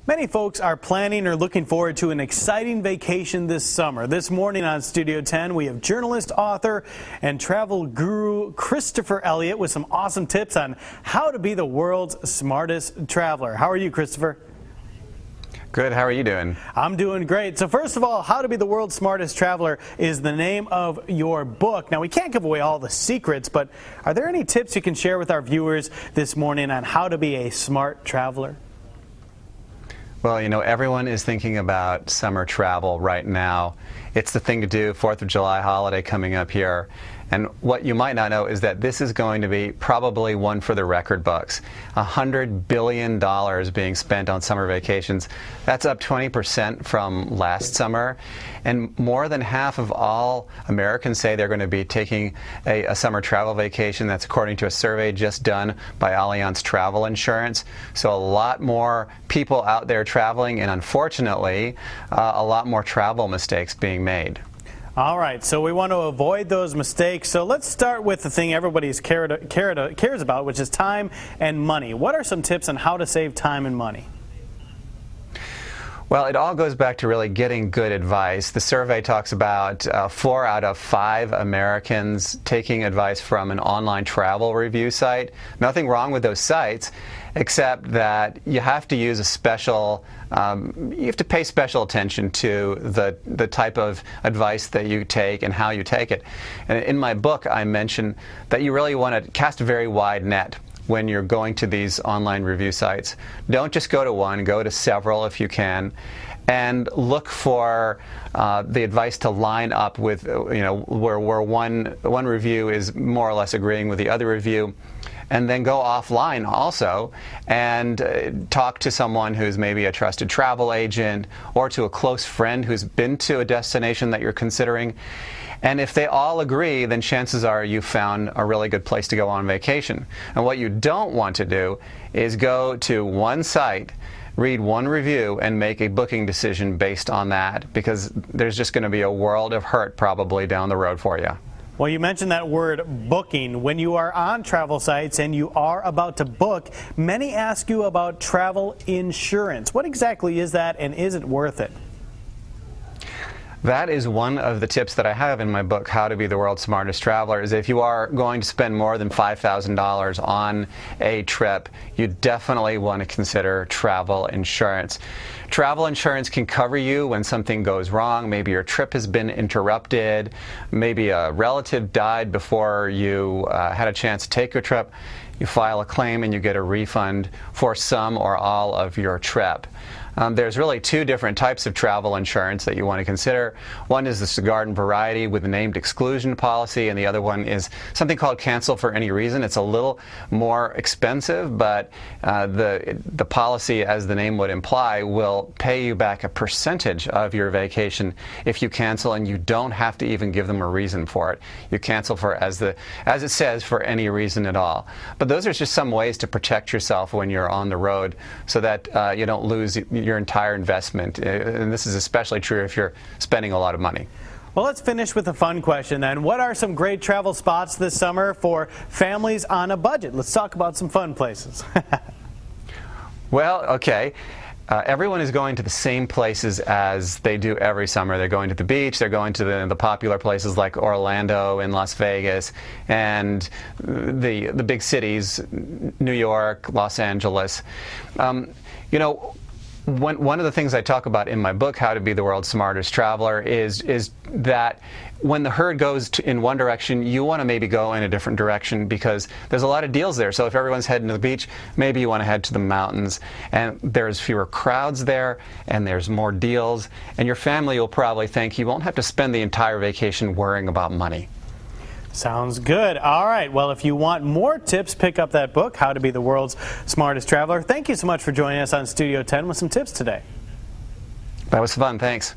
Many folks are planning or looking forward to an exciting vacation this summer. This morning on Studio 10, we have journalist, author, and travel guru Christopher Elliott with some awesome tips on how to be the world's smartest traveler. How are you, Christopher? Good. How are you doing? I'm doing great. So first of all, How to Be the World's Smartest Traveler is the name of your book. Now, we can't give away all the secrets, but are there any tips you can share with our viewers this morning on how to be a smart traveler? Well, you know, everyone is thinking about summer travel right now. It's the thing to do, 4th of July holiday coming up here. And what you might not know is that this is going to be probably one for the record books. $100 billion being spent on summer vacations. That's up 20% from last summer. And more than half of all Americans say they're going to be taking a summer travel vacation. That's according to a survey just done by Allianz Travel Insurance. So a lot more people out there traveling, and unfortunately, a lot more travel mistakes being made. All right, so we want to avoid those mistakes. So let's start with the thing everybody's cares about, which is time and money. What are some tips on how to save time and money? Well, it all goes back to really getting good advice. The survey talks about 4 out of 5 Americans taking advice from an online travel review site. Nothing wrong with those sites, except that you have to use a special, you have to pay special attention to the type of advice that you take and how you take it. And in my book, I mention that you really want to cast a very wide net when you're going to these online review sites. Don't just go to one, go to several if you can, and look for the advice to line up with, where one review is more or less agreeing with the other review. And then go offline also and talk to someone who's maybe a trusted travel agent or to a close friend who's been to a destination that you're considering. And if they all agree, then chances are you found a really good place to go on vacation. And what you don't want to do is go to one site, read one review, and make a booking decision based on that, because there's just going to be a world of hurt probably down the road for you. Well, you mentioned that word booking. When you are on travel sites and you are about to book, many ask you about travel insurance. What exactly is that, and is it worth it? That is one of the tips that I have in my book, How to Be the World's Smartest Traveler, is if you are going to spend more than $5,000 on a trip, you definitely want to consider travel insurance. Travel insurance can cover you when something goes wrong. Maybe your trip has been interrupted. Maybe a relative died before you had a chance to take your trip. You file a claim and you get a refund for some or all of your trip. There's really 2 different types of travel insurance that you want to consider. One is the garden variety with a named exclusion policy, and the other one is something called cancel for any reason. It's a little more expensive, but the policy, as the name would imply, will pay you back a percentage of your vacation if you cancel, and you don't have to even give them a reason for it. You cancel for, as it says, for any reason at all. But those are just some ways to protect yourself when you're on the road so that you don't lose your entire investment. And this is especially true if you're spending a lot of money. Well, let's finish with a fun question then. What are some great travel spots this summer for families on a budget? Let's talk about some fun places. Well, okay. Everyone is going to the same places as they do every summer. They're going to the beach, they're going to the popular places like Orlando and Las Vegas, and the big cities, New York, Los Angeles. You know, one of the things I talk about in my book, How to Be the World's Smartest Traveler, is that when the herd goes in one direction, you want to maybe go in a different direction, because there's a lot of deals there. So if everyone's heading to the beach, maybe you want to head to the mountains, and there's fewer crowds there, and there's more deals, and your family will probably think you won't have to spend the entire vacation worrying about money. Sounds good. All right. Well, if you want more tips, pick up that book, How to Be the World's Smartest Traveler. Thank you so much for joining us on Studio 10 with some tips today. That was fun. Thanks.